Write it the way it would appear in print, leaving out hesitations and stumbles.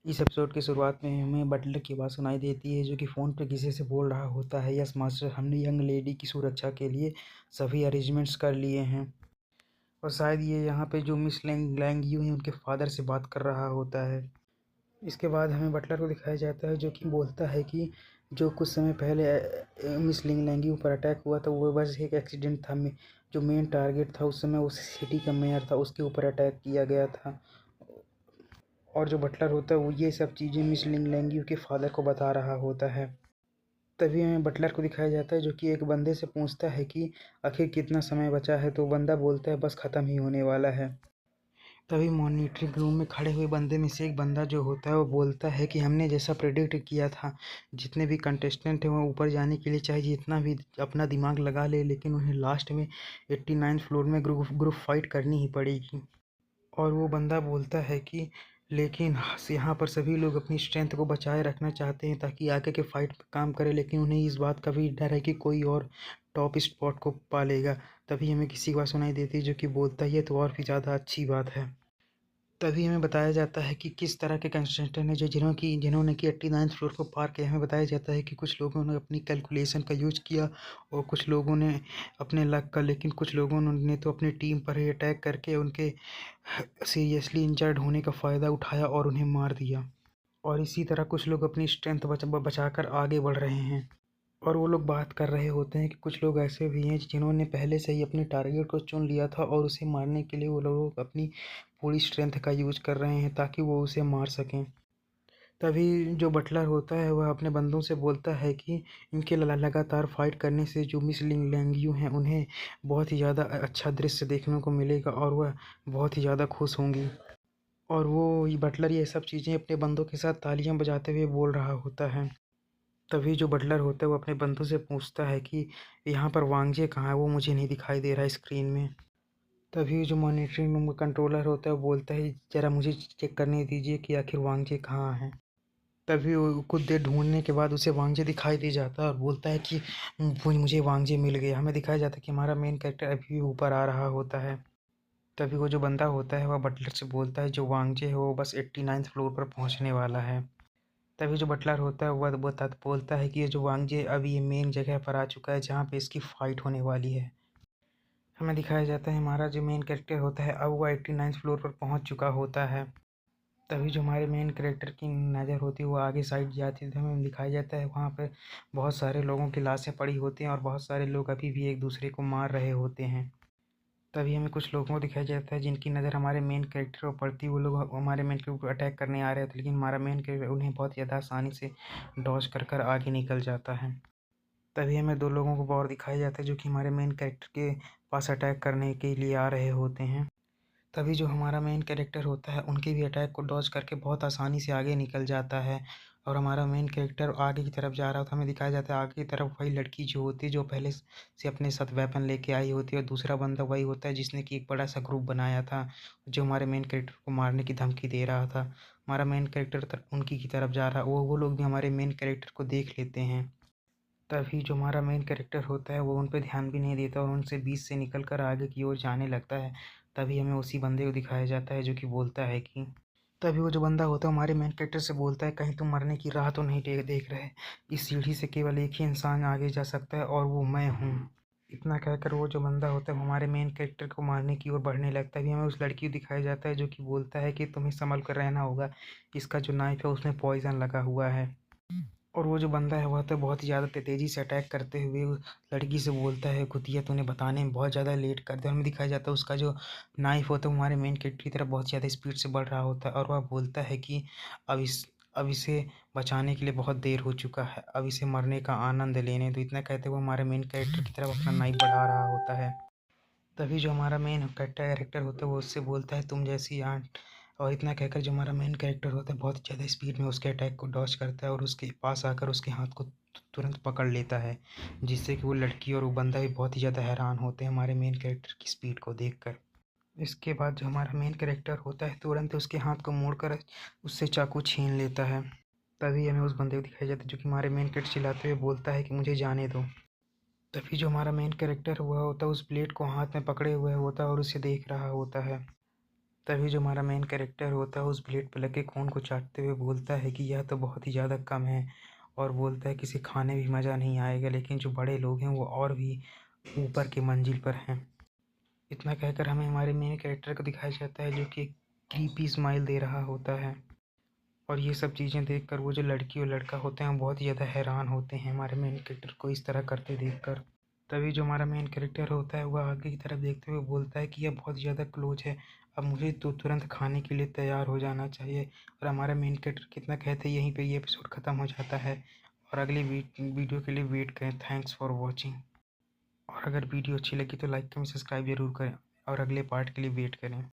इस एपिसोड की शुरुआत में हमें बटलर की आवाज़ सुनाई देती है जो कि फ़ोन पर किसी से बोल रहा होता है। यस मास्टर, हमने यंग लेडी की सुरक्षा के लिए सभी अरेंजमेंट्स कर लिए हैं। और शायद ये यहाँ पे जो मिस लैंग यू हैं उनके फादर से बात कर रहा होता है। इसके बाद हमें बटलर को दिखाया जाता है जो कि बोलता है कि जो कुछ समय पहले मिस लैंग यू पर अटैक हुआ था वो बस एक एक्सीडेंट था। जो मेन टारगेट था उस समय उस सिटी का मेयर था, उसके ऊपर अटैक किया गया था। और जो बटलर होता है वो ये सब चीज़ें मिस लैंग यू के फादर को बता रहा होता है। तभी हमें बटलर को दिखाया जाता है जो कि एक बंदे से पूछता है कि आखिर कितना समय बचा है, तो बंदा बोलता है बस ख़त्म ही होने वाला है। तभी मॉनिटरिंग रूम में खड़े हुए बंदे में से एक बंदा जो होता है वो बोलता है कि हमने जैसा प्रेडिक्ट किया था, जितने भी कंटेस्टेंट हैं वो ऊपर जाने के लिए चाहे जितना भी अपना दिमाग लगा ले, लेकिन उन्हें लास्ट में 89 फ्लोर में ग्रुप फाइट करनी ही पड़ेगी। और वो बंदा बोलता है कि लेकिन यहाँ पर सभी लोग अपनी स्ट्रेंथ को बचाए रखना चाहते हैं ताकि आगे के फाइट में काम करे, लेकिन उन्हें इस बात का भी डर है कि कोई और टॉप स्पॉट को पा लेगा। तभी हमें किसी की बात सुनाई देती है जो कि बोलता है ये तो और भी ज़्यादा अच्छी बात है। तभी हमें बताया जाता है कि किस तरह के कंस्ट्रक्टर हैं जो जिन्होंने कि 89 फ्लोर को पार किया। हमें बताया जाता है कि कुछ लोगों ने अपनी कैलकुलेशन का यूज किया और कुछ लोगों ने अपने लक का, लेकिन कुछ लोगों ने तो अपनी टीम पर ही अटैक करके उनके सीरियसली इंजर्ड होने का फ़ायदा उठाया और उन्हें मार दिया। और इसी तरह कुछ लोग अपनी स्ट्रेंथ बचाकर आगे बढ़ रहे हैं। और वो लोग बात कर रहे होते हैं कि कुछ लोग ऐसे भी हैं जिन्होंने पहले से ही अपने टारगेट को चुन लिया था और उसे मारने के लिए वो लोग अपनी पूरी स्ट्रेंथ का यूज कर रहे हैं ताकि वो उसे मार सकें। तभी जो बटलर होता है वह अपने बंदों से बोलता है कि इनके लगातार फाइट करने से जो मिस लैंग यू हैं उन्हें बहुत ही ज़्यादा अच्छा दृश्य देखने को मिलेगा और वह बहुत ही ज़्यादा खुश होंगी। और वो ये बटलर ये सब चीज़ें अपने बंदों के साथ तालियां बजाते हुए बोल रहा होता है। तभी जो बटलर होता है वो अपने बंदों से पूछता है कि यहाँ पर वांगजे कहाँ है, वो मुझे नहीं दिखाई दे रहा है स्क्रीन में। तभी जो मॉनिटरिंग रूम का कंट्रोलर होता है वो बोलता है ज़रा मुझे चेक करने दीजिए कि आखिर वांगजे कहाँ है। तभी वो कुछ देर ढूंढने के बाद उसे वांगजे दिखाई दे जाता है और बोलता है कि मुझे वांगजे मिल गया। हमें दिखाया जाता है कि हमारा मेन कैरेक्टर अभी भी ऊपर आ रहा होता है। तभी वो जो बंदा होता है वह बटलर से बोलता है जो वांगजे है वो बस 89th फ्लोर पर पहुंचने वाला है। तभी जो बटलर होता है वह बोलता है कि ये जो वांगजे अभी ये मेन जगह पर आ चुका है जहाँ पे इसकी फ़ाइट होने वाली है। हमें दिखाया जाता है हमारा जो मेन कैरेक्टर होता है अब वह 89th फ्लोर पर पहुँच चुका होता है। तभी जो हमारे मेन कैरेक्टर की नज़र होती है वो आगे साइड जाती है, तो हमें दिखाया जाता है वहाँ पर बहुत सारे लोगों की लाशें पड़ी होती हैं और बहुत सारे लोग अभी भी एक दूसरे को मार रहे होते हैं। तभी हमें कुछ लोगों को दिखाया जाता है जिनकी नज़र हमारे मेन कैरेक्टर पर पड़ती है। वो लोग हमारे मेन कैरेक्टर को अटैक करने आ रहे थे, लेकिन हमारा मेन कैरेक्टर उन्हें बहुत ज़्यादा आसानी से डॉज कर आगे निकल जाता है। तभी हमें दो लोगों को और दिखाया जाता है जो कि हमारे मेन कैरेक्टर के पास अटैक करने के लिए आ रहे होते हैं। तभी जो हमारा मेन कैरेक्टर होता है उनके भी अटैक को डॉज करके बहुत आसानी से आगे निकल जाता है। और हमारा मेन कैरेक्टर आगे की तरफ जा रहा होता है। हमें दिखाया जाता है आगे की तरफ वही लड़की जो होती है जो पहले से अपने साथ वेपन लेके आई होती है, और दूसरा बंदा वही होता है जिसने कि एक बड़ा सा ग्रुप बनाया था जो हमारे मेन कैरेक्टर को मारने की धमकी दे रहा था। हमारा मेन कैरेक्टर उनकी की तरफ जा रहा है, वो लोग भी हमारे मेन कैरेक्टर को देख लेते हैं। तभी जो हमारा मेन कैरेक्टर होता है वो उन पे ध्यान भी नहीं देता और उनसे बीच से निकल कर आगे की ओर जाने लगता है। तभी हमें उसी बंदे को दिखाया जाता है जो कि बोलता है कि तभी वो जो बंदा होता है हमारे मेन कैरेक्टर से बोलता है कहीं तुम मरने की राह तो नहीं देख रहे। इस सीढ़ी से केवल एक ही इंसान आगे जा सकता है और वो मैं हूँ। इतना कहकर वो जो बंदा होता है हमारे मेन कैरेक्टर को मारने की ओर बढ़ने लगता है। अभी हमें उस लड़की को दिखाया जाता है जो कि बोलता है कि तुम्हें संभल कर रहना होगा, इसका जो नाइफ है उसमें पॉइजन लगा हुआ है। और वो जो बंदा है वह तो बहुत ही ज़्यादा तेज़ी से अटैक करते हुए उस लड़की से बोलता है कुतिया तूने बताने में बहुत ज़्यादा लेट कर दिया। हमें दिखाया जाता है उसका जो नाइफ होता है हमारे मेन कैरेक्टर की तरफ बहुत ज़्यादा स्पीड से बढ़ रहा होता है और वह बोलता है कि अब इसे बचाने के लिए बहुत देर हो चुका है, अब इसे मरने का आनंद लेने दो। इतना कहते हुए हमारे मेन कैरेक्टर की तरफ अपना नाइफ बढ़ा रहा होता है। तभी जो हमारा मेन कैरेक्टर होता है वो उससे बोलता है तुम जैसी आंट। और इतना कहकर जो हमारा मेन कैरेक्टर होता है बहुत ज़्यादा स्पीड में उसके अटैक को डॉज करता है और उसके पास आकर उसके हाथ को तुरंत पकड़ लेता है, जिससे कि वो लड़की और वो बंदा भी बहुत ही ज़्यादा हैरान होते हैं हमारे मेन कैरेक्टर की स्पीड को देखकर। इसके बाद जो हमारा मेन कैरेक्टर होता है तुरंत उसके हाथ को मोड़कर उससे चाकू छीन लेता है। तभी हमें उस बंदे को दिखाया जाता है जो कि हमारे मेन कैरेक्टर चिल्लाते हुए बोलता है कि मुझे जाने दो। तभी जो हमारा मेन कैरेक्टर हुआ होता है उस ब्लेड को हाथ में पकड़े हुए होता है और उसे देख रहा होता है। तभी जो हमारा मेन कैरेक्टर होता है उस प्लेट पे लगे खून को चाटते हुए बोलता है कि यह तो बहुत ही ज़्यादा कम है, और बोलता है कि इसे खाने भी मज़ा नहीं आएगा, लेकिन जो बड़े लोग हैं वो और भी ऊपर की मंजिल पर हैं। इतना कहकर हमें हमारे मेन कैरेक्टर को दिखाया जाता है जो कि एक क्रीपी स्माइल दे रहा होता है। और ये सब चीज़ें देखकर वो जो लड़की और लड़का होते हैं वो बहुत ही ज़्यादा हैरान होते हैं हमारे मेन कैरेक्टर को इस तरह करते देखकर। तभी जो हमारा मेन कैरेक्टर होता है वह आगे की तरफ देखते हुए बोलता है कि यह बहुत ज़्यादा क्लोज है, अब मुझे तो तुरंत खाने के लिए तैयार हो जाना चाहिए। और हमारा मेन कैरेक्टर कितना कहते हैं यहीं पे ये एपिसोड ख़त्म हो जाता है। और अगली वीडियो के लिए वेट करें। Thanks for watching. और अगर वीडियो अच्छी लगी तो लाइक कमेंट सब्सक्राइब ज़रूर करें और अगले पार्ट के लिए वेट करें।